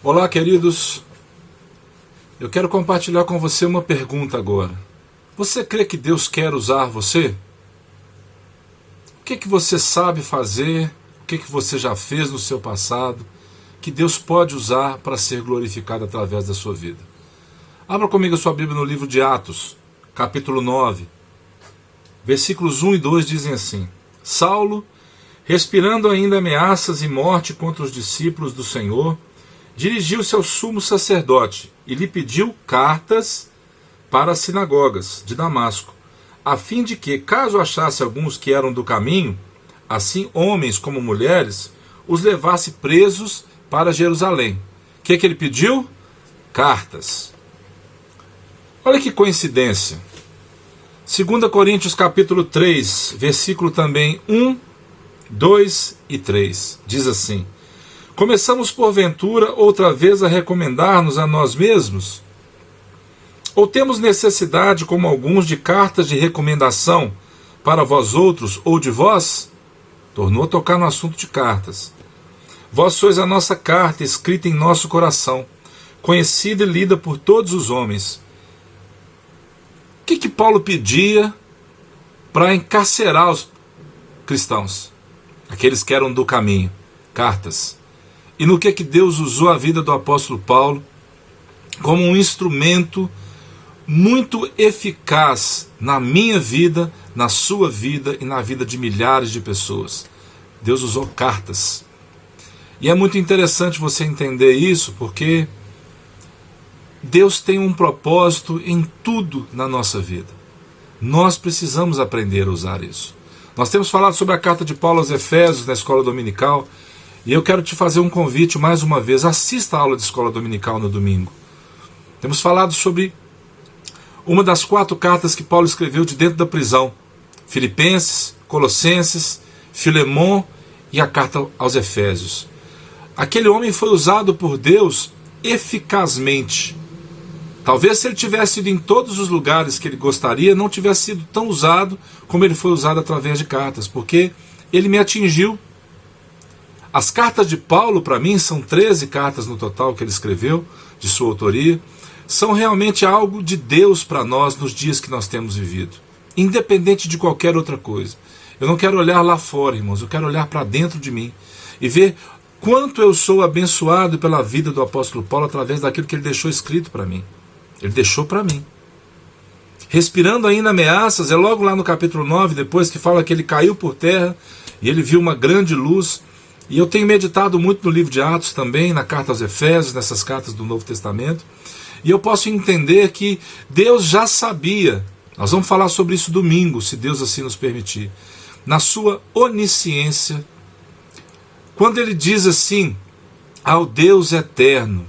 Olá, queridos. Eu quero compartilhar com você uma pergunta agora. Você crê que Deus quer usar você? O que você sabe fazer? O que você já fez no seu passado que Deus pode usar para ser glorificado através da sua vida? Abra comigo a sua Bíblia no livro de Atos, capítulo 9. Versículos 1 e 2 dizem assim: Saulo, respirando ainda ameaças e morte contra os discípulos do Senhor, dirigiu-se ao sumo sacerdote e lhe pediu cartas para as sinagogas de Damasco, a fim de que, caso achasse alguns que eram do caminho, assim homens como mulheres, os levasse presos para Jerusalém. O que ele pediu? Cartas. Olha que coincidência. 2 Coríntios capítulo 3, versículo também 1, 2 e 3, diz assim: Começamos porventura outra vez a recomendar-nos a nós mesmos? Ou temos necessidade, como alguns, de cartas de recomendação para vós outros ou de vós? Tornou a tocar no assunto de cartas. Vós sois a nossa carta escrita em nosso coração, conhecida e lida por todos os homens. O que Paulo pedia para encarcerar os cristãos? Aqueles que eram do caminho. Cartas. E no que Deus usou a vida do apóstolo Paulo como um instrumento muito eficaz na minha vida, na sua vida e na vida de milhares de pessoas. Deus usou cartas. E é muito interessante você entender isso, porque Deus tem um propósito em tudo na nossa vida. Nós precisamos aprender a usar isso. Nós temos falado sobre a carta de Paulo aos Efésios na escola dominical, e eu quero te fazer um convite mais uma vez: assista a aula de escola dominical no domingo. Temos falado sobre uma das 4 cartas que Paulo escreveu de dentro da prisão: Filipenses, Colossenses, Filemon e a carta aos Efésios. Aquele homem foi usado por Deus eficazmente. Talvez se ele tivesse ido em todos os lugares que ele gostaria, não tivesse sido tão usado como ele foi usado através de cartas, porque ele me atingiu. As cartas de Paulo, para mim, são 13 cartas no total que ele escreveu, de sua autoria, são realmente algo de Deus para nós nos dias que nós temos vivido, independente de qualquer outra coisa. Eu não quero olhar lá fora, irmãos, eu quero olhar para dentro de mim e ver quanto eu sou abençoado pela vida do apóstolo Paulo através daquilo que ele deixou escrito para mim. Ele deixou para mim. Respirando ainda ameaças, é logo lá no capítulo 9, depois que fala que ele caiu por terra e ele viu uma grande luz. E eu tenho meditado muito no livro de Atos também, na carta aos Efésios, nessas cartas do Novo Testamento, e eu posso entender que Deus já sabia. Nós vamos falar sobre isso domingo, se Deus assim nos permitir. Na sua onisciência, quando ele diz assim, ao Deus eterno,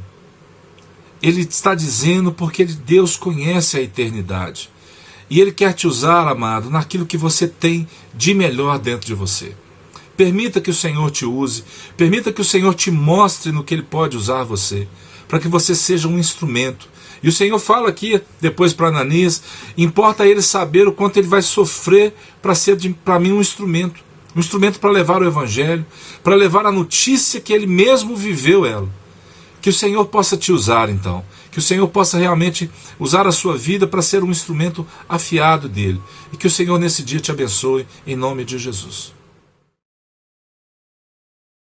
ele está dizendo porque Deus conhece a eternidade. E ele quer te usar, amado, naquilo que você tem de melhor dentro de você. Permita que o Senhor te use, permita que o Senhor te mostre no que Ele pode usar você, para que você seja um instrumento. E o Senhor fala aqui, depois para Ananias, importa a ele saber o quanto ele vai sofrer para ser para mim um instrumento para levar o Evangelho, para levar a notícia que ele mesmo viveu ela. Que o Senhor possa te usar então, que o Senhor possa realmente usar a sua vida para ser um instrumento afiado dele, e que o Senhor nesse dia te abençoe, em nome de Jesus.